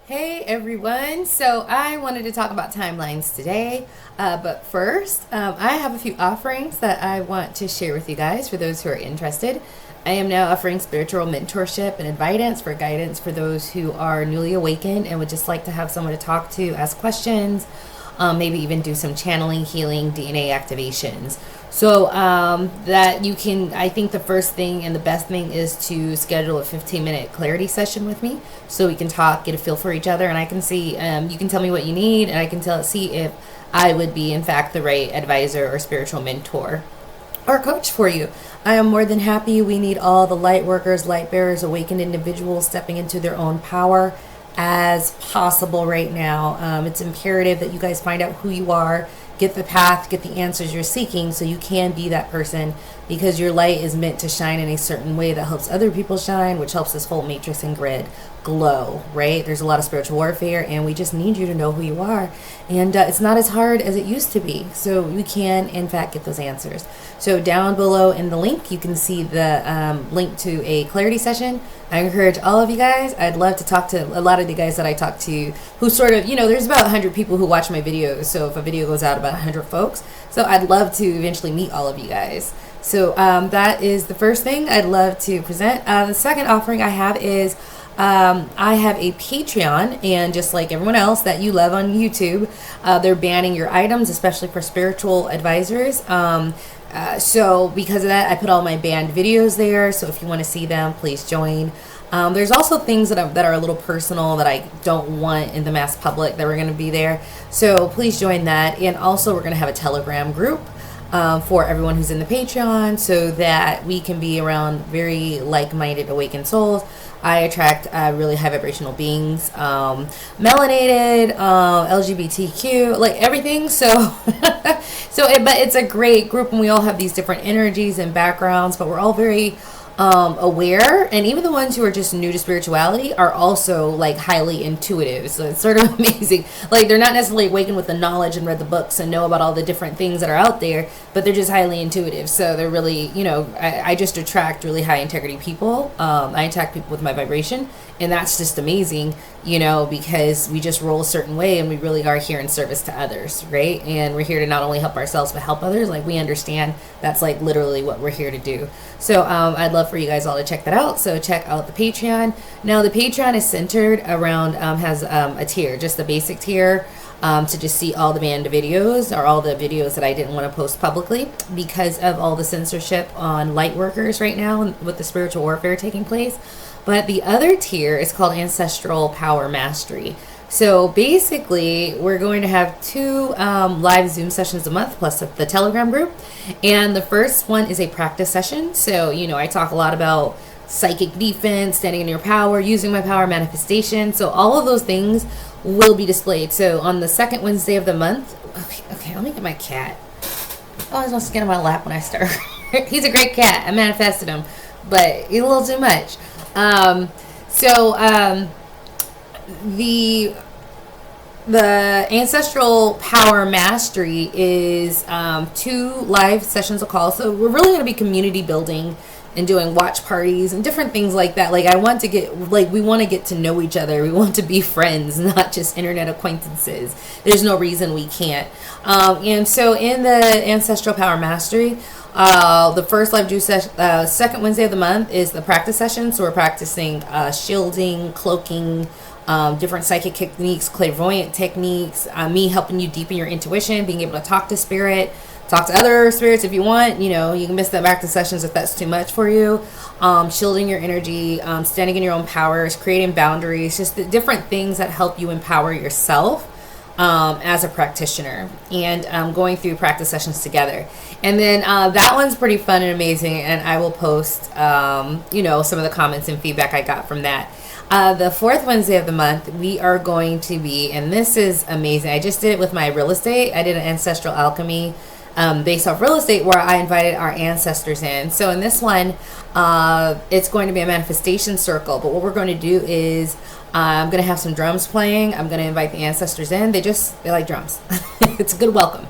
Hey everyone, so I wanted to talk about timelines today, but first I have a few offerings that I want to share with you guys for those who are interested. I am now offering spiritual mentorship and guidance for those who are newly awakened and would just like to have someone to talk to, ask questions, maybe even do some channeling, healing, DNA activations. So that you can, I think the first thing and the best thing is to schedule a 15-minute clarity session with me so we can talk, get a feel for each other, and I can see, you can tell me what you need, and I can see if I would be, in fact, the right advisor or spiritual mentor or coach for you. I am more than happy. We need all the light workers, light bearers, awakened individuals stepping into their own power as possible right now. It's imperative that you guys find out who you are, get the path, get the answers you're seeking so you can be that person, because your light is meant to shine in a certain way that helps other people shine, which helps this whole matrix and grid glow, right? There's a lot of spiritual warfare and we just need you to know who you are, and it's not as hard as it used to be, so you can in fact get those answers. So down below in the link you can see the link to a clarity session. I encourage all of you guys. I'd love to talk to a lot of the guys that I talk to who sort of, there's about 100 people who watch my videos, so if a video goes out, about 100 folks, so I'd love to eventually meet all of you guys. So that is the first thing I'd love to present. The second offering I have is I have a Patreon, and just like everyone else that you love on YouTube, they're banning your items, especially for spiritual advisors. So because of that, I put all my banned videos there. So if you want to see them, please join. There's also things that are a little personal that I don't want in the mass public that are going to be there. So please join that. And also we're going to have a Telegram group for everyone who's in the Patreon, so that we can be around very like-minded awakened souls. I attract really high vibrational beings, melanated, LGBTQ, like everything. So, but it's a great group, and we all have these different energies and backgrounds, but we're all very aware, and even the ones who are just new to spirituality are also like highly intuitive. So it's sort of amazing. Like, they're not necessarily awakened with the knowledge and read the books and know about all the different things that are out there, but they're just highly intuitive. So they're really, I just attract really high integrity people. I attract people with my vibration, and that's just amazing, because we just roll a certain way, and we really are here in service to others, right? And we're here to not only help ourselves but help others. Like, we understand that's like literally what we're here to do. So I'd love for you guys all to check that out. So check out the Patreon. Now the Patreon is centered around, has a tier, just the basic tier, to just see all the banned videos, or all the videos that I didn't want to post publicly because of all the censorship on light workers right now with the spiritual warfare taking place. But the other tier is called Ancestral Power Mastery. So basically, we're going to have 2 live Zoom sessions a month, plus the Telegram group. And the first one is a practice session. So, I talk a lot about psychic defense, standing in your power, using my power, manifestation. So all of those things will be displayed. So on the second Wednesday of the month, okay, let me get my cat. Oh, I was supposed to get on my lap when I start. He's a great cat. I manifested him, but he's a little too much. The Ancestral Power Mastery is 2 live sessions of call. So we're really going to be community building and doing watch parties and different things like that. Like, we want to get to know each other. We want to be friends, not just internet acquaintances. There's no reason we can't. And so in the Ancestral Power Mastery, the first live juice session, second Wednesday of the month, is the practice session. So we're practicing shielding, cloaking, different psychic techniques, clairvoyant techniques, me helping you deepen your intuition, being able to talk to spirit, talk to other spirits if you want. You can miss the practice sessions if that's too much for you. Shielding your energy, standing in your own powers, creating boundaries, just the different things that help you empower yourself as a practitioner, and going through practice sessions together. And then that one's pretty fun and amazing, and I will post some of the comments and feedback I got from that. The 4th Wednesday of the month, we are going to be, and this is amazing, I just did it with my real estate. I did an ancestral alchemy based off real estate, where I invited our ancestors in. So in this one, it's going to be a manifestation circle, but what we're going to do is I'm going to have some drums playing. I'm going to invite the ancestors in. They like drums. It's a good welcome.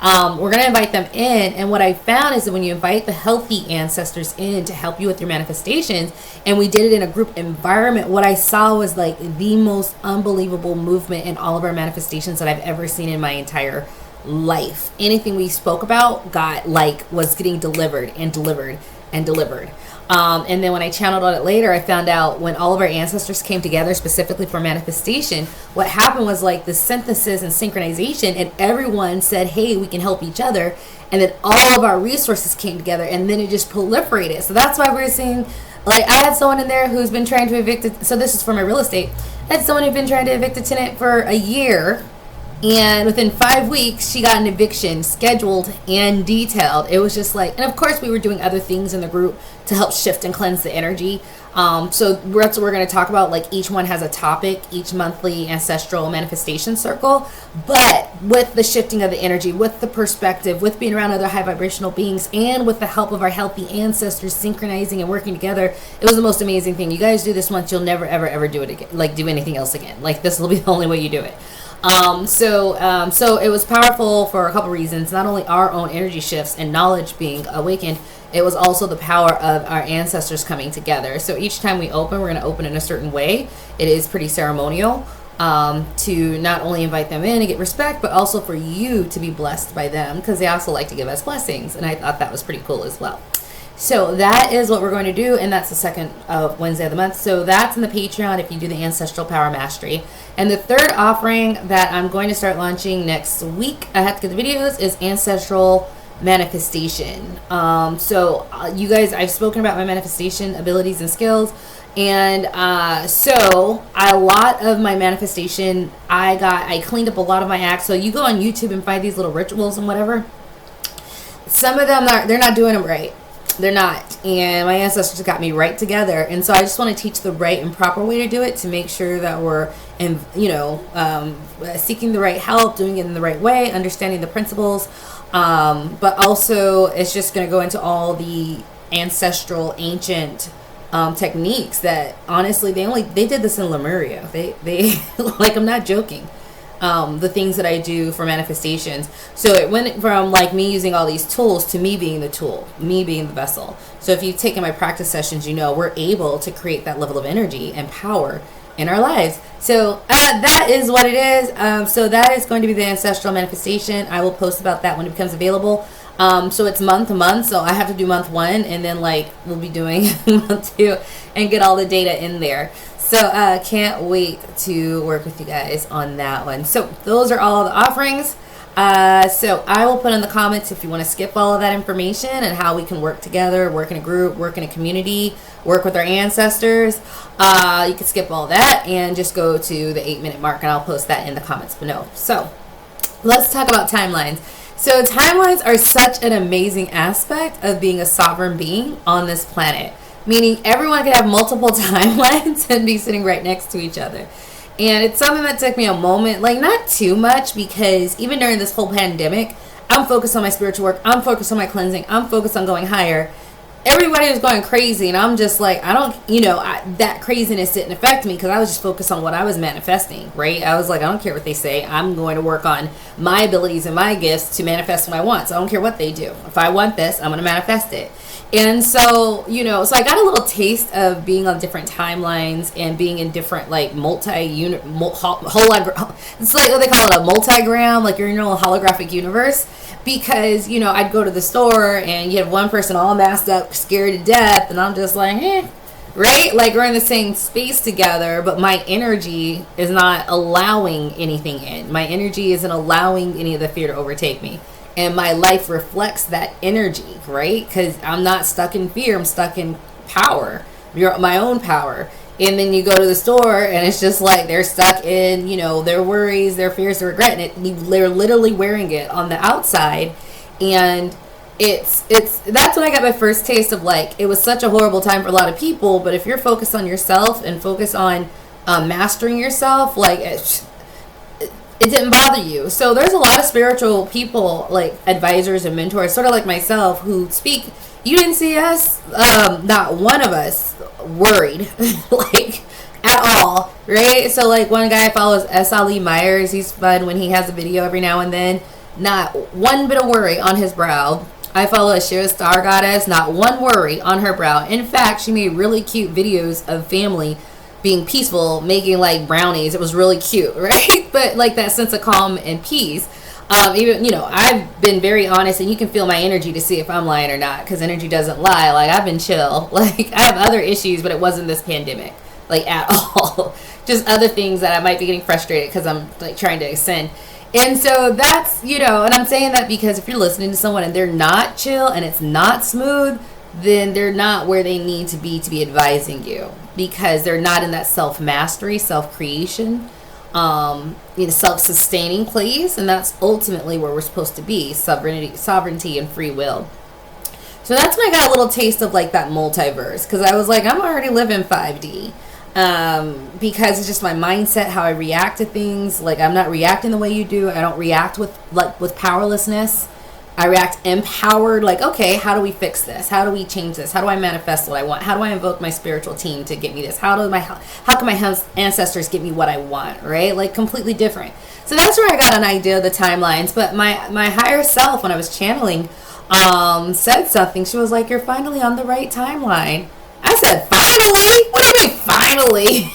We're going to invite them in. And what I found is that when you invite the healthy ancestors in to help you with your manifestations, and we did it in a group environment, what I saw was like the most unbelievable movement in all of our manifestations that I've ever seen in my entire life. Anything we spoke about was getting delivered and delivered and delivered. And then when I channeled on it later, I found out when all of our ancestors came together specifically for manifestation, what happened was like the synthesis and synchronization, and everyone said, hey, we can help each other. And then all of our resources came together, and then it just proliferated. So that's why we're seeing, like, I had someone in there who's been trying to evict it. So this is for my real estate. I had someone who'd been trying to evict a tenant for a year. And within 5 weeks, she got an eviction scheduled and detailed. It was just like, and of course, we were doing other things in the group to help shift and cleanse the energy. So that's what we're going to talk about. Like, each one has a topic, each monthly ancestral manifestation circle. But with the shifting of the energy, with the perspective, with being around other high vibrational beings, and with the help of our healthy ancestors synchronizing and working together, it was the most amazing thing. You guys do this once, you'll never, ever, ever do it again. Like, do anything else again. Like, this will be the only way you do it. So it was powerful for a couple reasons. Not only our own energy shifts and knowledge being awakened, it was also the power of our ancestors coming together. So each time we open, we're going to open in a certain way. It is pretty ceremonial, to not only invite them in and get respect, but also for you to be blessed by them, because they also like to give us blessings. And I thought that was pretty cool as well. So that is what we're going to do, and that's the second Wednesday of the month. So that's in the Patreon if you do the Ancestral Power Mastery. And the third offering that I'm going to start launching next week, I have to get the videos, is Ancestral Manifestation. You guys, I've spoken about my manifestation abilities and skills. And so a lot of my manifestation, I cleaned up a lot of my acts. So you go on YouTube and find these little rituals and whatever. Some of them, they're not doing them right. They're not. And my ancestors got me right together. And so I just want to teach the right and proper way to do it, to make sure that we're, seeking the right help, doing it in the right way, understanding the principles. But also it's just going to go into all the ancestral ancient techniques that honestly, they did this in Lemuria. They like, I'm not joking. The things that I do for manifestations. So it went from like me using all these tools to me being the tool, me being the vessel. So if you've taken my practice sessions, we're able to create that level of energy and power in our lives. So that is what it is. So that is going to be the Ancestral Manifestation. I will post about that when it becomes available. So it's month to month. So I have to do month 1, and then we'll be doing month 2 and get all the data in there. So can't wait to work with you guys on that one. So those are all the offerings. So I will put in the comments if you want to skip all of that information and how we can work together, work in a group, work in a community, work with our ancestors. You can skip all that and just go to the 8-minute mark, and I'll post that in the comments below. So let's talk about timelines. So timelines are such an amazing aspect of being a sovereign being on this planet. Meaning everyone could have multiple timelines and be sitting right next to each other. And it's something that took me a moment, not too much, because even during this whole pandemic, I'm focused on my spiritual work. I'm focused on my cleansing. I'm focused on going higher. Everybody was going crazy, and I'm just like, that craziness didn't affect me because I was just focused on what I was manifesting, right? I was like, I don't care what they say. I'm going to work on my abilities and my gifts to manifest what I want. So I don't care what they do. If I want this, I'm going to manifest it. And so, so I got a little taste of being on different timelines and being in different, it's like what they call it, a multigram, like you're in your holographic universe. Because, I'd go to the store and you have one person all masked up, scared to death, and I'm just like, right? Like, we're in the same space together, but my energy is not allowing anything in. My energy isn't allowing any of the fear to overtake me. And my life reflects that energy, right? Because I'm not stuck in fear. I'm stuck in power, my own power. And then you go to the store and it's just like they're stuck in, their worries, their fears, their regret. And they're literally wearing it on the outside. And that's when I got my first taste of it was such a horrible time for a lot of people. But if you're focused on yourself and focus on mastering yourself, it didn't bother you. So there's a lot of spiritual people, advisors and mentors, sort of like myself, who speak. You didn't see us, not one of us worried, at all, right? So one guy follows S. Ali Myers. He's fun when he has a video every now and then. Not one bit of worry on his brow. I follow a Shira Star Goddess, not one worry on her brow. In fact, she made really cute videos of family being peaceful, making like brownies. It was really cute, right? But like that sense of calm and peace. Even, I've been very honest, and you can feel my energy to see if I'm lying or not, because energy doesn't lie. Like, I've been chill. Like, I have other issues, but it wasn't this pandemic, like, at all. Just other things that I might be getting frustrated because I'm like trying to ascend. And so that's, and I'm saying that because if you're listening to someone and they're not chill and it's not smooth, then they're not where they need to be advising you, because they're not in that self-mastery, self-creation, self-sustaining place. And that's ultimately where we're supposed to be, sovereignty and free will. So that's when I got a little taste of like that multiverse, because I was like, I'm already living 5D. Because it's just my mindset, how I react to things. Like, I'm not reacting the way you do. I don't react with powerlessness. I react empowered. Like, okay, how do we fix this? How do we change this? How do I manifest what I want? How do I invoke my spiritual team to get me this? How can my ancestors get me what I want? Right? Like, completely different. So that's where I got an idea of the timelines. But my higher self, when I was channeling, said something. She was like, "You're finally on the right timeline." I said, "Finally? What do you mean, finally?"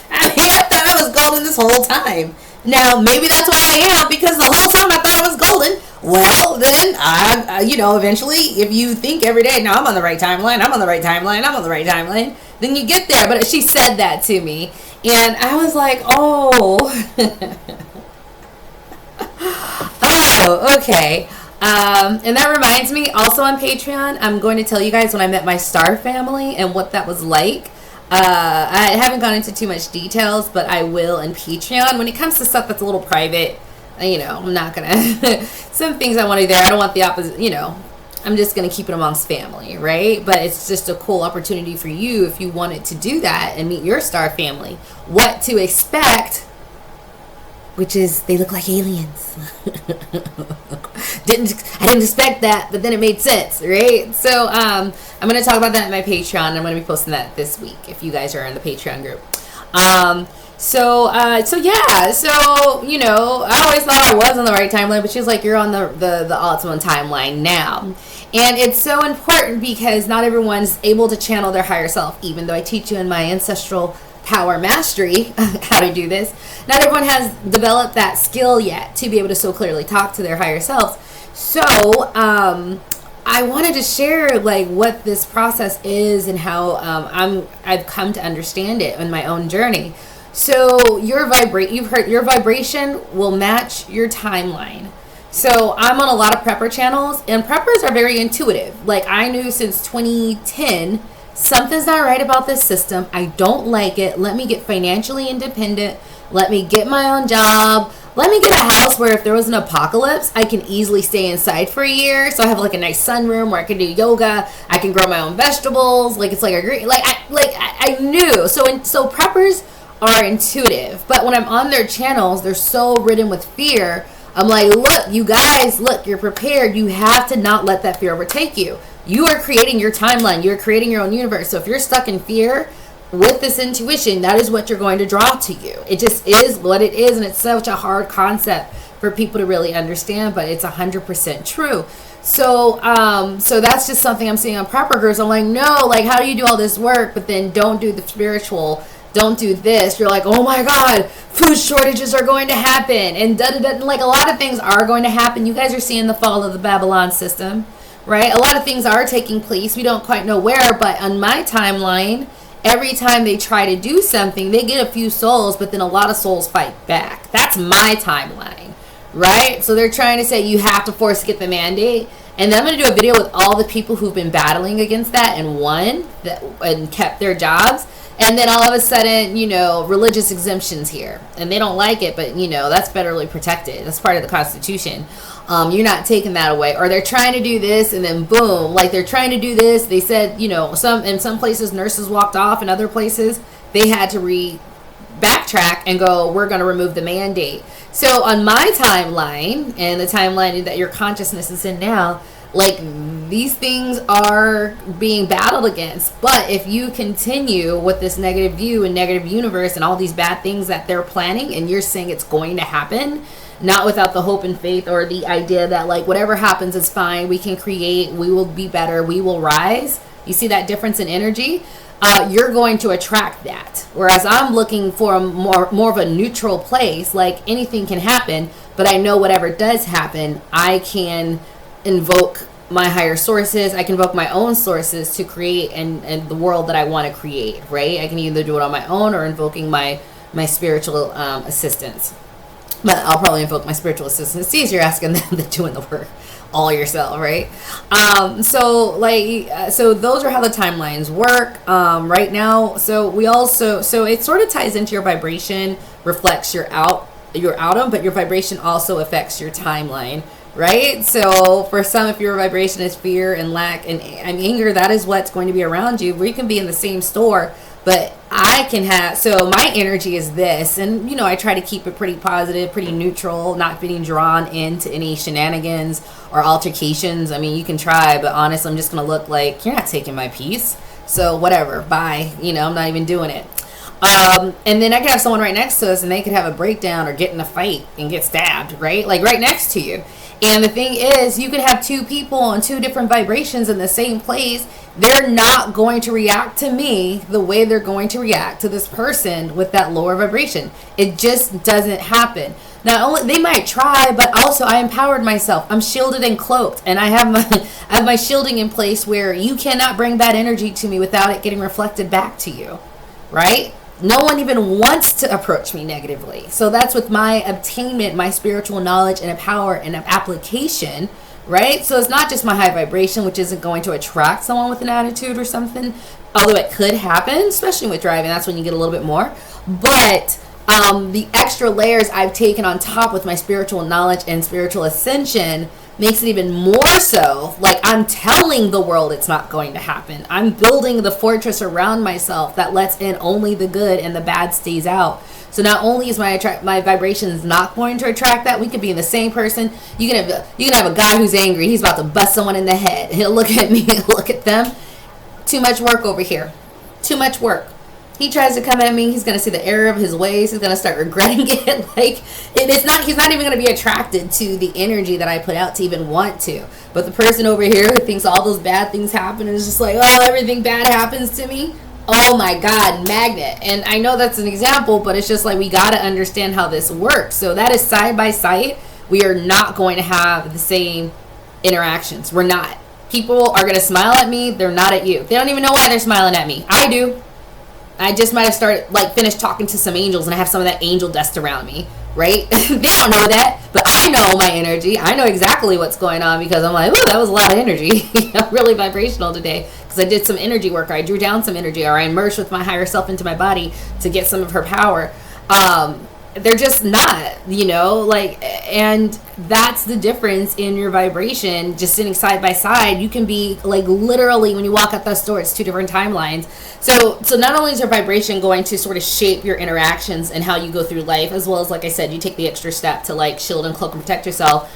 I thought I was golden this whole time. Now, maybe that's why I am, because the whole time I thought I was golden. Well, then, eventually, if you think every day, "No, I'm on the right timeline, I'm on the right timeline, I'm on the right timeline," then you get there. But she said that to me, and I was like, oh. Oh, okay. And that reminds me, also on Patreon, I'm going to tell you guys when I met my star family and what that was like. I haven't gone into too much details, but I will in Patreon. When it comes to stuff that's a little private, I'm not going to... Some things I want to do there, I don't want the opposite, I'm just going to keep it amongst family, right? But it's just a cool opportunity for you if you wanted to do that and meet your star family. What to expect, which is they look like aliens. I didn't expect that, but then it made sense, right? So I'm going to talk about that in my Patreon. I'm going to be posting that this week if you guys are in the Patreon group. So I always thought I was on the right timeline, but she was like, "You're on the optimum timeline now." And it's so important because not everyone's able to channel their higher self, even though I teach you in my Ancestral Power Mastery how to do this. Not everyone has developed that skill yet to be able to so clearly talk to their higher selves. So I wanted to share like what this process is and how I've come to understand it in my own journey. So your vibration will match your timeline. So I'm on a lot of prepper channels, and preppers are very intuitive. Like, I knew since 2010, something's not right about this system. I don't like it. Let me get financially independent. Let me get my own job. Let me get a house where if there was an apocalypse, I can easily stay inside for a year. So I have like a nice sunroom where I can do yoga. I can grow my own vegetables. Like, it's like a great, I knew. So preppers are intuitive, but when I'm on their channels, they're so ridden with fear. I'm like, look, you guys, look, you're prepared. You have to not let that fear overtake you. You are creating your timeline. You're creating your own universe. So if you're stuck in fear, with this intuition, that is what you're going to draw to you. It just is what it is, and it's such a hard concept for people to really understand, but it's 100% true. So that's just something I'm seeing on prepper girls. I'm like, no, like, how do you do all this work, but then don't do the spiritual, don't do this. You're like, oh my God, food shortages are going to happen, and like a lot of things are going to happen. You guys are seeing the fall of the Babylon system, right? A lot of things are taking place. We don't quite know where, but on my timeline, every time they try to do something, they get a few souls, but then a lot of souls fight back. That's my timeline, right? So they're trying to say you have to force to get the mandate. And then I'm going to do a video with all the people who've been battling against that and won and kept their jobs. And then all of a sudden, religious exemptions here. And they don't like it, but, that's federally protected. That's part of the Constitution. You're not taking that away. Or they're trying to do this, and then boom, like they're trying to do this. They said, in some places nurses walked off, in other places they had to backtrack and go, we're going to remove the mandate. So on my timeline, and the timeline that your consciousness is in now, Like, these things are being battled against. But if you continue with this negative view and negative universe and all these bad things that they're planning, and you're saying it's going to happen, not without the hope and faith or the idea that, like, whatever happens is fine, we can create, we will be better, we will rise. You see that difference in energy? You're going to attract that. Whereas I'm looking for a more of a neutral place, like anything can happen, but I know whatever does happen, I can invoke my higher sources. I can invoke my own sources to create and the world that I want to create, right? I can either do it on my own or invoking my spiritual assistants. But I'll probably invoke my spiritual assistants. It's easier asking them than doing the work all yourself, right? So those are how the timelines work right now. So it sort of ties into your vibration, reflects your outcome, but your vibration also affects your timeline, right? So for some, if your vibration is fear and lack and anger, that is what's going to be around you. We can be in the same store, but I can have, so my energy is this, and I try to keep it pretty positive, pretty neutral, not getting drawn into any shenanigans or altercations. I mean, you can try, but honestly, I'm just going to look like, you're not taking my peace. So whatever, bye. I'm not even doing it. And then I could have someone right next to us and they could have a breakdown or get in a fight and get stabbed, right? Like right next to you. And the thing is, you could have two people on two different vibrations in the same place. They're not going to react to me the way they're going to react to this person with that lower vibration. It just doesn't happen. Not only they might try, but also I empowered myself. I'm shielded and cloaked, and I have my shielding in place where you cannot bring bad energy to me without it getting reflected back to you, right? No one even wants to approach me negatively. So that's with my attainment, my spiritual knowledge and a power and an application, right? So it's not just my high vibration, which isn't going to attract someone with an attitude or something, although it could happen, especially with driving. That's when you get a little bit more. But the extra layers I've taken on top with my spiritual knowledge and spiritual ascension makes it even more so. Like, I'm telling the world it's not going to happen. I'm building the fortress around myself that lets in only the good and the bad stays out. So not only is my vibrations not going to attract that, we could be the same person. You can have a guy who's angry. He's about to bust someone in the head. He'll look at me and look at them. Too much work over here. Too much work. He tries to come at me, he's going to see the error of his ways. He's going to start regretting it. He's not even going to be attracted to the energy that I put out to even want to. But the person over here who thinks all those bad things happen is just like, oh, everything bad happens to me. Oh my God, magnet. And I know that's an example, but it's just like, we got to understand how this works. So that is side by side. We are not going to have the same interactions. We're not. People are going to smile at me. They're not at you. They don't even know why they're smiling at me. I do. I just might have finished talking to some angels and I have some of that angel dust around me, right? They don't know that, but I know my energy. I know exactly what's going on because I'm like, ooh, that was a lot of energy. I'm really vibrational today because I did some energy work. Or I drew down some energy, or I merged with my higher self into my body to get some of her power. They're just not, and that's the difference in your vibration. Just sitting side by side, you can be like, literally when you walk out the door, it's two different timelines. So not only is your vibration going to sort of shape your interactions and how you go through life, as well as, like I said, you take the extra step to like shield and cloak and protect yourself,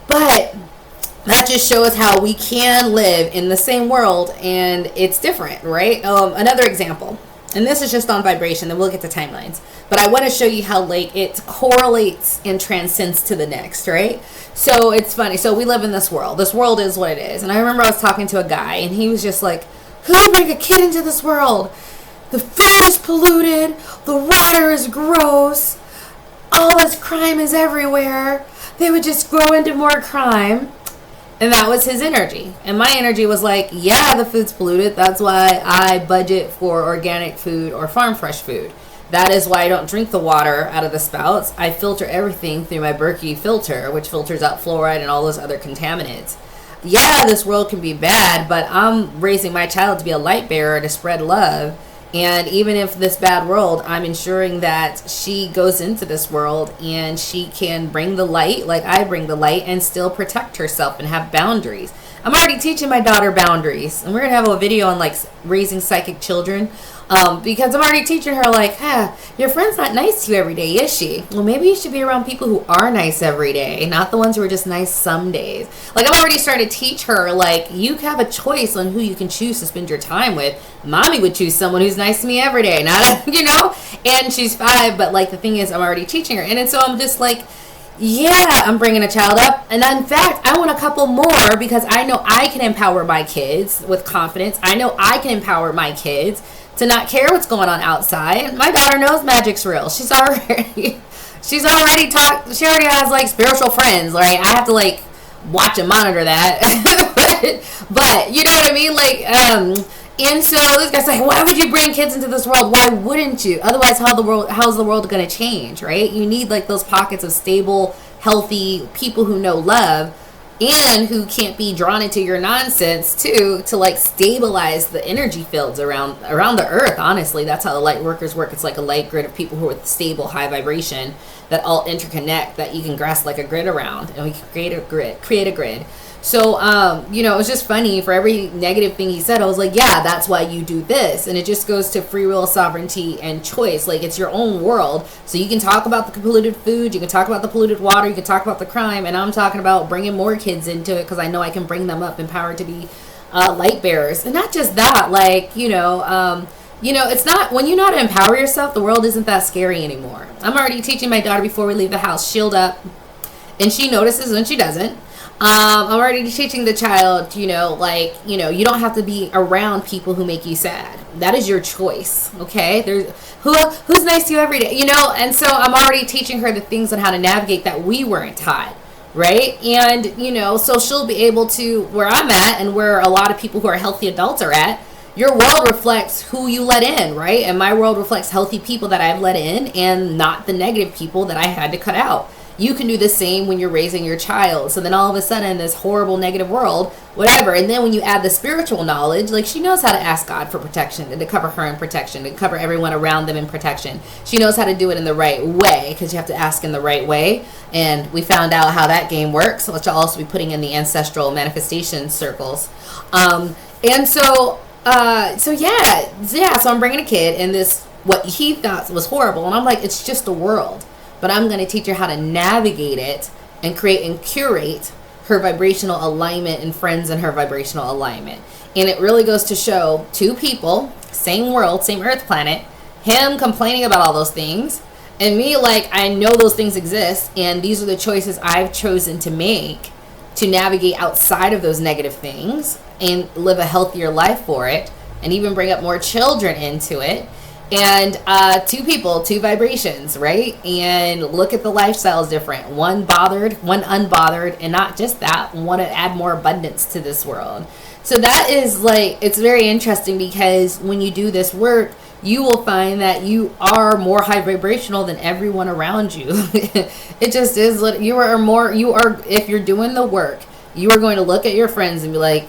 but that just shows how we can live in the same world and it's different, right? Another example. And this is just on vibration, then we'll get to timelines. But I want to show you how it correlates and transcends to the next, right? So it's funny. So we live in this world. This world is what it is. And I remember I was talking to a guy, and he was just like, who would bring a kid into this world? The food is polluted. The water is gross. All this crime is everywhere. They would just grow into more crime. And that was his energy. And my energy was like, yeah, the food's polluted. That's why I budget for organic food or farm fresh food. That is why I don't drink the water out of the spouts. I filter everything through my Berkey filter, which filters out fluoride and all those other contaminants. Yeah, this world can be bad, but I'm raising my child to be a light bearer, to spread love. And even if this bad world, I'm ensuring that she goes into this world and she can bring the light, like I bring the light, and still protect herself and have boundaries. I'm already teaching my daughter boundaries, and we're gonna have a video on like raising psychic children. Because I'm already teaching her, like, your friend's not nice to you every day, is she? Well, maybe you should be around people who are nice every day, not the ones who are just nice some days. Like, I'm already starting to teach her, like, you have a choice on who you can choose to spend your time with. Mommy would choose someone who's nice to me every day, not, and she's 5, but, like, the thing is, I'm already teaching her. And so I'm just like, yeah, I'm bringing a child up. And in fact, I want a couple more because I know I can empower my kids with confidence. I know I can empower my kids to not care what's going on outside. My daughter knows magic's real. She already she already has like spiritual friends, right? I have to like watch and monitor that. but you know what I mean? Like, and so this guy's like, why would you bring kids into this world? Why wouldn't you? Otherwise, how's the world going to change, right? You need like those pockets of stable, healthy people who know love and who can't be drawn into your nonsense too, to like stabilize the energy fields around the earth. Honestly, that's how the light workers work. It's like a light grid of people who are with stable, high vibration that all interconnect, that you can grasp like a grid around, and we can create a grid. So, it was just funny. For every negative thing he said, I was like, yeah, that's why you do this. And it just goes to free will, sovereignty, and choice. Like, it's your own world. So you can talk about the polluted food, you can talk about the polluted water, you can talk about the crime, and I'm talking about bringing more kids into it because I know I can bring them up empowered to be light bearers. And not just that, like, it's not, when you know how to empower yourself, the world isn't that scary anymore. I'm already teaching my daughter before we leave the house, shield up, and she notices when she doesn't. I'm already teaching the child, you don't have to be around people who make you sad. That is your choice, okay? There's who's nice to you every day, and so I'm already teaching her the things on how to navigate that we weren't taught, right? And, so she'll be able to, where I'm at and where a lot of people who are healthy adults are at, your world reflects who you let in, right? And my world reflects healthy people that I've let in and not the negative people that I had to cut out. You can do the same when you're raising your child. So then all of a sudden, this horrible negative world, whatever. And then when you add the spiritual knowledge, like she knows how to ask God for protection and to cover her in protection, to cover everyone around them in protection. She knows how to do it in the right way because you have to ask in the right way. And we found out how that game works, which I'll also be putting in the Ancestral Manifestation circles. So I'm bringing a kid and this, what he thought was horrible. And I'm like, it's just a world. But I'm going to teach her how to navigate it and create and curate her vibrational alignment and friends in her vibrational alignment. And it really goes to show two people, same world, same earth planet, him complaining about all those things, and me like, I know those things exist, and these are the choices I've chosen to make to navigate outside of those negative things and live a healthier life for it, and even bring up more children into it. And two people, two vibrations, right? And look at the lifestyles different. One bothered, one unbothered, and not just that, want to add more abundance to this world. So that is like, it's very interesting because when you do this work, you will find that you are more high vibrational than everyone around you. It just is. If you're doing the work, you are going to look at your friends and be like,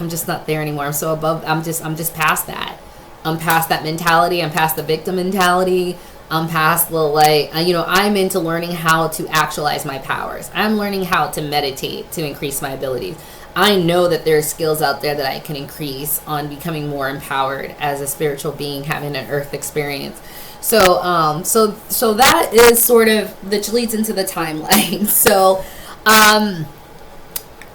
I'm just not there anymore. I'm so above, I'm just past that. I'm past that mentality. I'm past the victim mentality. I'm past the I'm into learning how to actualize my powers. I'm learning how to meditate to increase my abilities. I know that there's skills out there that I can increase on becoming more empowered as a spiritual being, having an earth experience. So that is sort of, which leads into the timeline. So,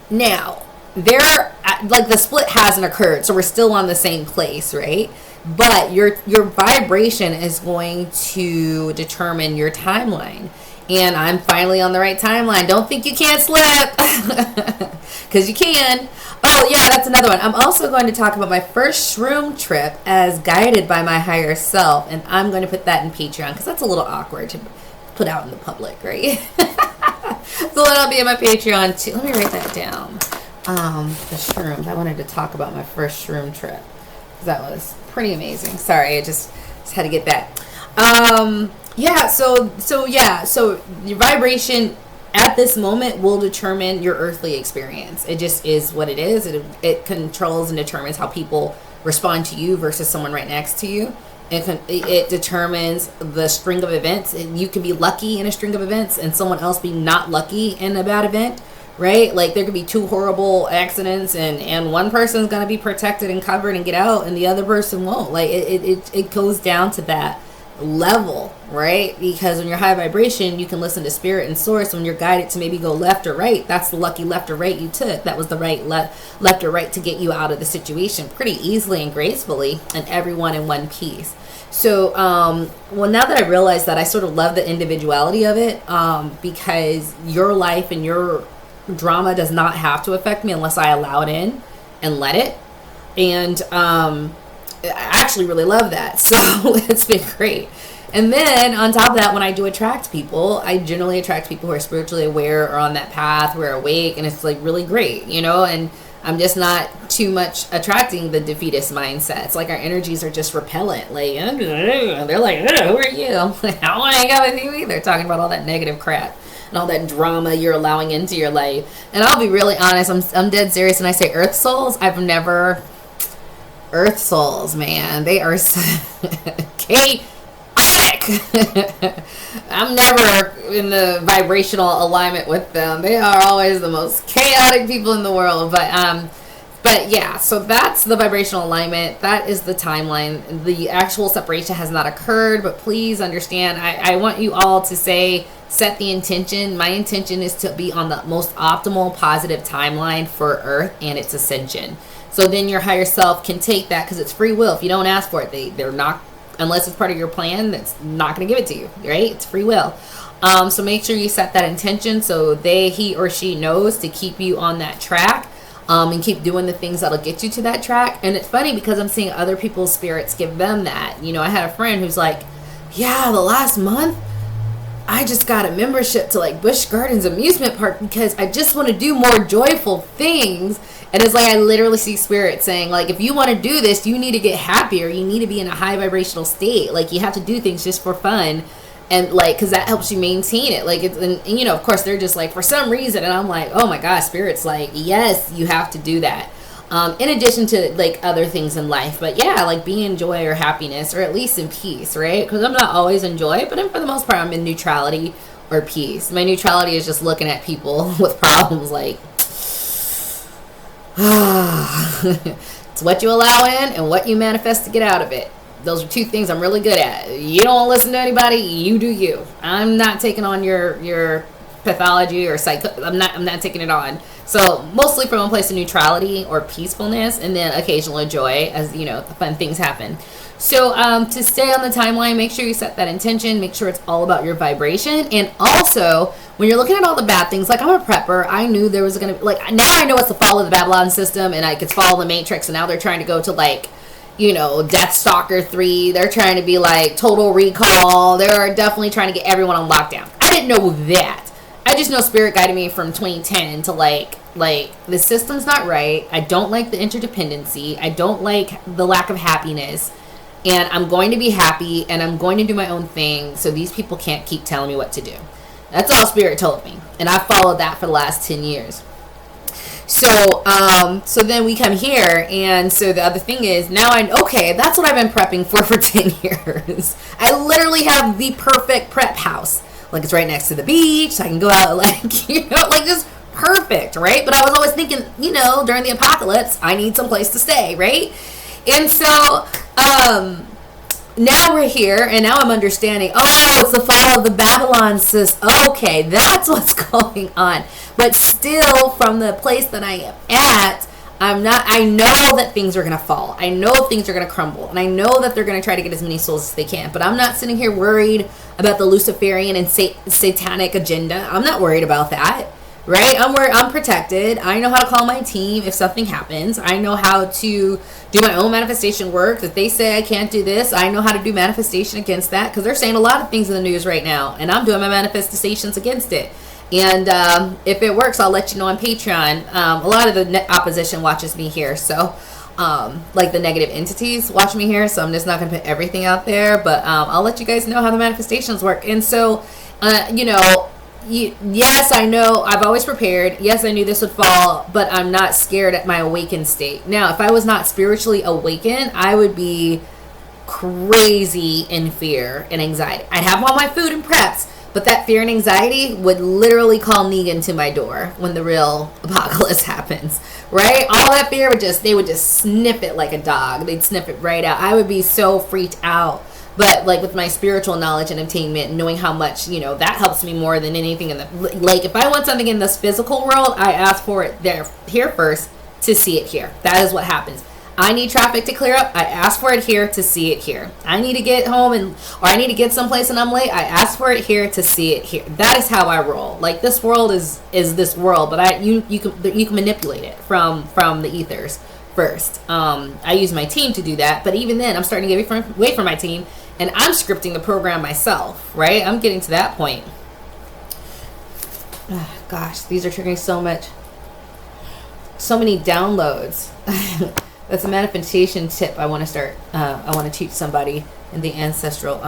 now the split hasn't occurred. So we're still on the same place, right? But your vibration is going to determine your timeline. And I'm finally on the right timeline. Don't think you can't slip. Because you can. Oh, yeah, that's another one. I'm also going to talk about my first shroom trip as guided by my higher self. And I'm going to put that in Patreon because that's a little awkward to put out in the public, right? So that'll be in my Patreon too. Let me write that down. The shrooms. I wanted to talk about my first shroom trip. That was pretty amazing. Sorry, I just had to get that. So your vibration at this moment will determine your earthly experience. It just is what it is. It controls and determines how people respond to you versus someone right next to you. It determines the string of events. You can be lucky in a string of events and someone else be not lucky in a bad event, right? Like there could be two horrible accidents and one person's going to be protected and covered and get out and the other person won't. Like it goes down to that level, right? Because when you're high vibration, you can listen to spirit and source. When you're guided to maybe go left or right, that's the lucky left or right you took. That was the right left or right to get you out of the situation pretty easily and gracefully, and everyone in one piece. So well, now that I realize that, I sort of love the individuality of it, because your life and your drama does not have to affect me unless I allow it in and let it. And I actually really love that. So it's been great. And then on top of that, when I do attract people, I generally attract people who are spiritually aware or on that path, who are awake, and it's like really great, you know. And I'm just not too much attracting the defeatist mindsets. Like our energies are just repellent. Like they're like, who are you? I don't want to hang out with you either. Talking about all that negative crap and all that drama you're allowing into your life. And I'll be really honest, I'm dead serious when I say earth souls. Earth souls, man, they are chaotic. I'm never in the vibrational alignment with them. They are always the most chaotic people in the world. But yeah, so that's the vibrational alignment. That is the timeline. The actual separation has not occurred, but please understand, I want you all to set the intention. My intention is to be on the most optimal positive timeline for Earth and its ascension. So then your higher self can take that, because it's free will. If you don't ask for it, they're not, unless it's part of your plan, that's not going to give it to you, right? It's free will. So make sure you set that intention so he or she knows to keep you on that track, and keep doing the things that'll get you to that track. And it's funny because I'm seeing other people's spirits give them that. You know, I had a friend who's like, yeah, the last month, I just got a membership to like Busch Gardens amusement park because I just want to do more joyful things. And it's like I literally see spirit saying, like, if you want to do this, you need to get happier. You need to be in a high vibrational state. Like, you have to do things just for fun. And like, because that helps you maintain it. Like, and you know, of course, they're just like, for some reason. And I'm like, oh my God, spirit's like, yes, you have to do that. In addition to like other things in life. But yeah, like be in joy or happiness, or at least in peace, right? Because I'm not always in joy, but for the most part, I'm in neutrality or peace. My neutrality is just looking at people with problems like, it's what you allow in and what you manifest to get out of it. Those are two things I'm really good at. You don't listen to anybody, you do you. I'm not taking on your pathology or I'm not taking it on. So mostly from a place of neutrality or peacefulness, and then occasional joy as, you know, the fun things happen. So to stay on the timeline, make sure you set that intention. Make sure it's all about your vibration. And also, when you're looking at all the bad things, like I'm a prepper, I knew there was going to be, like, now I know it's the fall of the Babylon system, and I could follow the Matrix, and now they're trying to go to, like, you know, Deathstalker 3. They're trying to be, like, Total Recall. They're definitely trying to get everyone on lockdown. I didn't know that. I just know spirit guided me from 2010 to like the system's not right. I don't like the interdependency. I don't like the lack of happiness. And I'm going to be happy, and I'm going to do my own thing, so these people can't keep telling me what to do. That's all spirit told me. And I followed that for the last 10 years. So then we come here, and so the other thing is, now okay, that's what I've been prepping for 10 years. I literally have the perfect prep house. Like, it's right next to the beach, so I can go out, like, you know, like, just perfect, right? But I was always thinking, you know, during the apocalypse, I need some place to stay, right? And so, now we're here, and now I'm understanding, oh, it's the fall of the Babylon system. Okay, that's what's going on. But still, from the place that I am at, I know that things are going to fall. I know things are going to crumble. And I know that they're going to try to get as many souls as they can. But I'm not sitting here worried about the Luciferian and satanic agenda. I'm not worried about that, right? I'm protected. I know how to call my team if something happens. I know how to do my own manifestation work. If they say I can't do this, I know how to do manifestation against that. Because they're saying a lot of things in the news right now. And I'm doing my manifestations against it. And if it works, I'll let you know on Patreon. A lot of the opposition watches me here, so like the negative entities watch me here, so I'm just not going to put everything out there, but I'll let you guys know how the manifestations work. And so, you know, yes, I know, I've always prepared. Yes, I knew this would fall, but I'm not scared at my awakened state. Now, if I was not spiritually awakened, I would be crazy in fear and anxiety. I'd have all my food and preps, But that fear and anxiety would literally call Negan to my door when the real apocalypse happens, right? All that fear they would just sniff it like a dog. They'd sniff it right out. I would be so freaked out. But like with my spiritual knowledge and attainment, knowing how much, that helps me more than anything in the, like if I want something in this physical world, I ask for it here first to see it here. That is what happens. I need traffic to clear up. I ask for it here to see it here. I need to get home or I need to get someplace and I'm late. I ask for it here to see it here. That is how I roll. Like this world is this world, but you can manipulate it from the ethers first. I use my team to do that, but even then I'm starting to get away from my team and I'm scripting the program myself, right? I'm getting to that point. Oh, gosh, these are triggering so much. So many downloads. That's a manifestation tip I want to start. I want to teach somebody in the Ancestral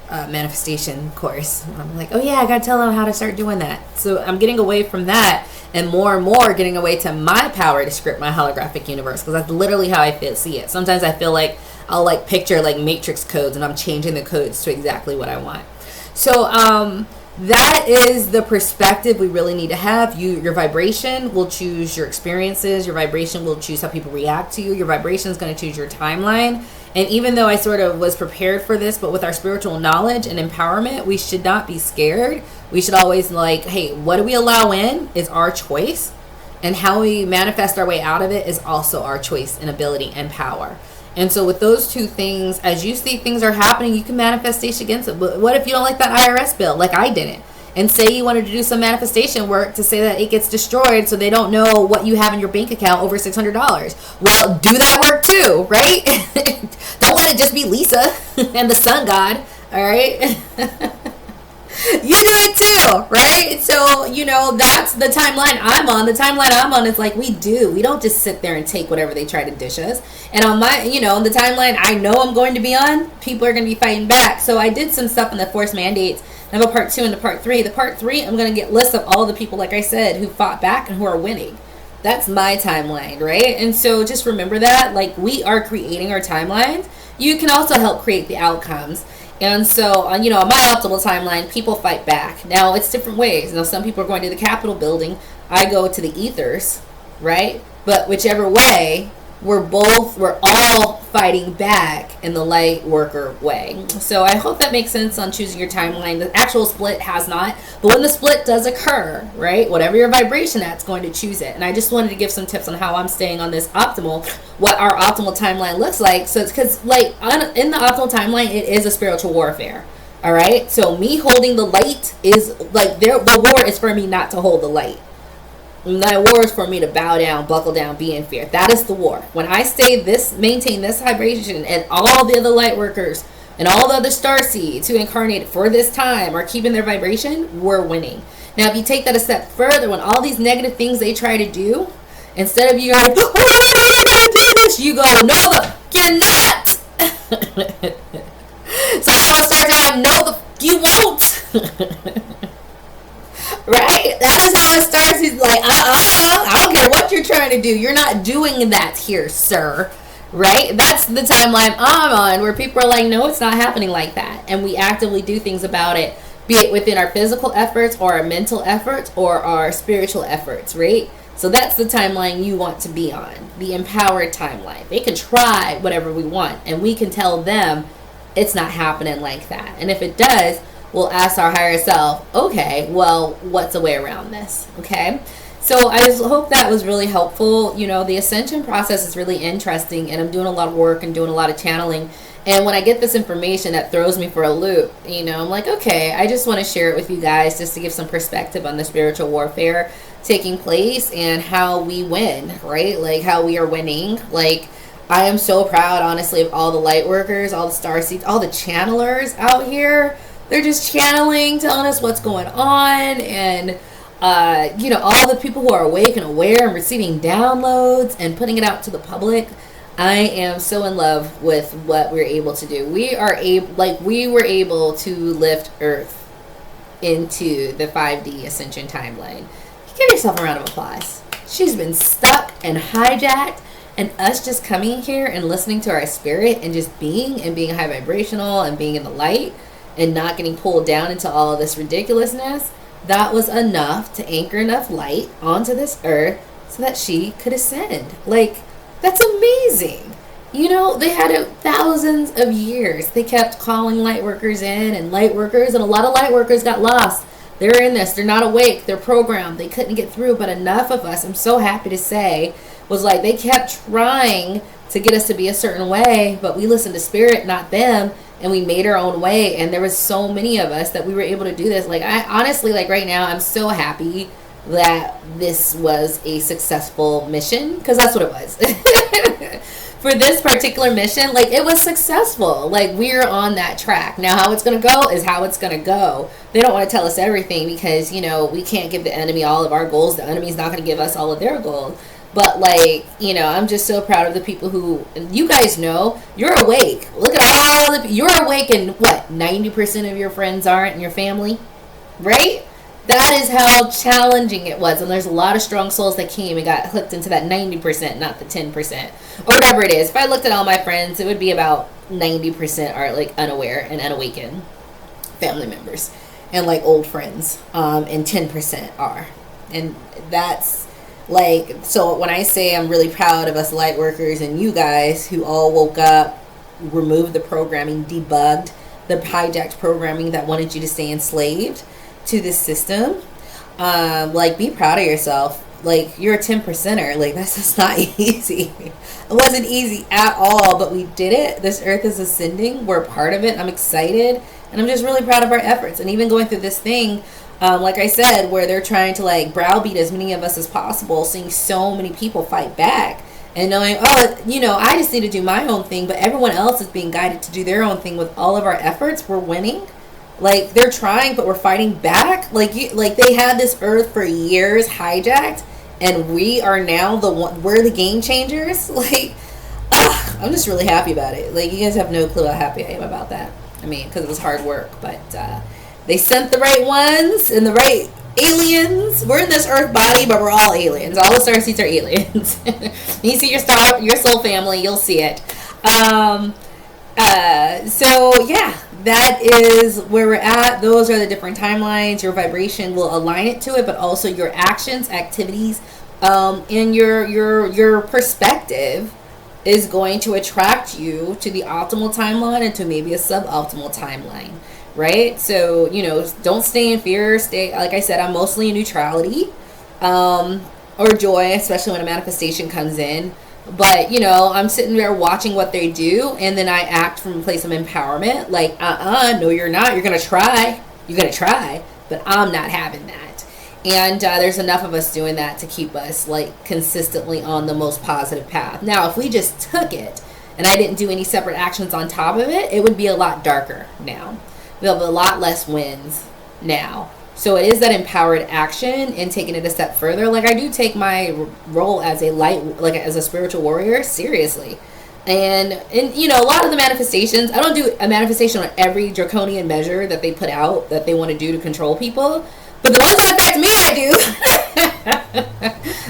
Manifestation course. I'm like, oh yeah, I got to tell them how to start doing that. So I'm getting away from that and more getting away to my power to script my holographic universe, because that's literally how I see it. Sometimes I feel like I'll like picture like matrix codes and I'm changing the codes to exactly what I want. So that is the perspective we really need to have. Your vibration will choose your experiences. Your vibration will choose how people react to you. Your vibration is going to choose your timeline. And even though I sort of was prepared for this, but with our spiritual knowledge and empowerment, we should not be scared. We should always hey, what do we allow in is our choice. And how we manifest our way out of it is also our choice and ability and power. And so with those two things, as you see things are happening, you can manifestation against it. But what if you don't like that IRS bill, like I didn't? And say you wanted to do some manifestation work to say that it gets destroyed so they don't know what you have in your bank account over $600. Well, do that work too, right? Don't let it just be Lisa and the sun god, all right? You do it too, right? So, that's the timeline I'm on. The timeline I'm on is like we don't just sit there and take whatever they try to dish us. And on my, the timeline I know I'm going to be on, people are going to be fighting back. So I did some stuff in the force mandates. I have a part 2 and a part 3. The part 3, I'm going to get lists of all the people, like I said, who fought back and who are winning. That's my timeline, right? And so just remember that, we are creating our timelines. You can also help create the outcomes. And so, on my optimal timeline, people fight back. Now, it's different ways. Now, some people are going to the Capitol building. I go to the ethers, right? But whichever way, we're all fighting back in the light worker way. So I hope that makes sense on choosing your timeline. The actual split has not. But when the split does occur, right, whatever your vibration at's going to choose it. And I just wanted to give some tips on how I'm staying on this optimal, what our optimal timeline looks like. So it's because, in the optimal timeline, it is a spiritual warfare. All right? So me holding the light is, the war is for me not to hold the light. My war is for me to bow down, buckle down, be in fear. That is the war. When I maintain this vibration, and all the other light workers and all the other star seeds who incarnated for this time are keeping their vibration, we're winning. Now, if you take that a step further, when all these negative things they try to do, instead of you going, you go, no, you're not. So someone starts going, no, you won't. Right? That is how it starts. He's like, I don't care what you're trying to do. You're not doing that here, sir. Right? That's the timeline I'm on, where people are like, no, it's not happening like that. And we actively do things about it, be it within our physical efforts or our mental efforts or our spiritual efforts, right? So that's the timeline you want to be on, the empowered timeline. They can try whatever we want, and we can tell them it's not happening like that. And if it does, we'll ask our higher self, okay, well, what's a way around this? Okay? So I just hope that was really helpful. The ascension process is really interesting, and I'm doing a lot of work and doing a lot of channeling. And when I get this information, that throws me for a loop. I'm like, okay, I just want to share it with you guys just to give some perspective on the spiritual warfare taking place and how we win, right? How we are winning. I am so proud, honestly, of all the light workers, all the star seeds, all the channelers out here. They're just channeling, telling us what's going on, and all the people who are awake and aware and receiving downloads and putting it out to the public. I am so in love with what we're able to do. We were able to lift Earth into the 5D ascension timeline. Give yourself a round of applause. She's been stuck and hijacked, and us just coming here and listening to our spirit and just being high vibrational and being in the light and not getting pulled down into all of this ridiculousness, that was enough to anchor enough light onto this earth so that she could ascend. Like, that's amazing. You know, they had it thousands of years. They kept calling light workers in, and light workers, and a lot of light workers got lost. They're in this. They're not awake. They're programmed. They couldn't get through. But enough of us, I'm so happy to say, was like they kept trying to get us to be a certain way, but we listened to spirit, not them, and we made our own way. And there was so many of us that we were able to do this. Like, I honestly, like right now, I'm so happy that this was a successful mission, because that's what it was. For this particular mission, like, it was successful. Like, we're on that track. Now, how it's going to go is how it's going to go. They don't want to tell us everything because, you know, we can't give the enemy all of our goals. The enemy's not going to give us all of their goals. But, like, you know, I'm just so proud of the people who, you guys know, you're awake. Look at all the, you're awake, and what, 90% of your friends aren't in your family, right? That is how challenging it was. And there's a lot of strong souls that came and got hooked into that 90%, not the 10%. Or whatever it is. If I looked at all my friends, it would be about 90% are, like, unaware and unawakened family members. And, like, old friends. And 10% are. And that's, like, so when I say I'm really proud of us light workers and you guys who all woke up, removed the programming, debugged the hijacked programming that wanted you to stay enslaved to this system, like, be proud of yourself. Like, you're a 10%er. Like, that's just not easy. It wasn't easy at all, but we did it. This earth is ascending. We're a part of it. I'm excited, and I'm just really proud of our efforts. And even going through this thing, like I said, where they're trying to, like, browbeat as many of us as possible, seeing so many people fight back and knowing, oh, you know, I just need to do my own thing, but everyone else is being guided to do their own thing. With all of our efforts, we're winning. Like, they're trying, but we're fighting back. Like, they had this earth for years hijacked, and we are now we're the game changers. Like, I'm just really happy about it. Like, you guys have no clue how happy I am about that. I mean, because it was hard work, but they sent the right ones and the right aliens. We're in this earth body, but we're all aliens. All the starseeds are aliens. You see your soul family, you'll see it. So yeah, that is where we're at. Those are the different timelines. Your vibration will align it to it, but also your actions, activities, and your perspective is going to attract you to the optimal timeline and to maybe a suboptimal timeline, right? So, you know, don't stay in fear. Stay, like I said, I'm mostly in neutrality, or joy, especially when a manifestation comes in. But, you know, I'm sitting there watching what they do, and then I act from a place of empowerment. Like, no, you're not. You're going to try. You're going to try. But I'm not having that. And there's enough of us doing that to keep us, like, consistently on the most positive path. Now, if we just took it, and I didn't do any separate actions on top of it, it would be a lot darker now. We'll have a lot less wins now. So it is that empowered action and taking it a step further. Like, I do take my role as a light, like as a spiritual warrior, seriously. And you know, a lot of the manifestations, I don't do a manifestation on every draconian measure that they put out that they want to do to control people. But the ones that affect me, I do.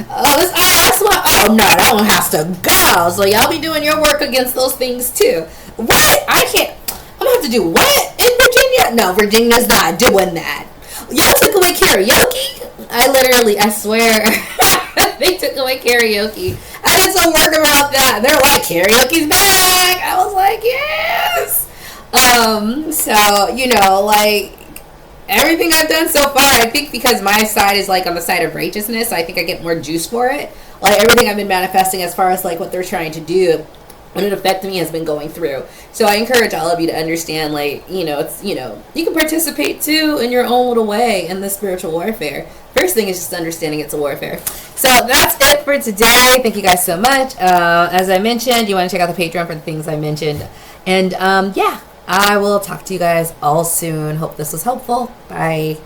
That's why, oh no, that one has to go. So y'all be doing your work against those things too. What? I can't, I'm going to have to do what? In Virginia? No, Virginia's not doing that. Y'all took away karaoke? I swear, they took away karaoke. I did some work about that. They're like, karaoke's back. I was like, yes. So, you know, like, everything I've done so far, I think because my side is, like, on the side of righteousness, I think I get more juice for it. Like, everything I've been manifesting as far as, like, what they're trying to do, when it affected me, has been going through. So I encourage all of you to understand, like, you know, it's, you know, you can participate too in your own little way in the spiritual warfare. First thing is just understanding it's a warfare. So that's it for today. Thank you guys so much. As I mentioned, you want to check out the Patreon for the things I mentioned. And yeah, I will talk to you guys all soon. Hope this was helpful. Bye.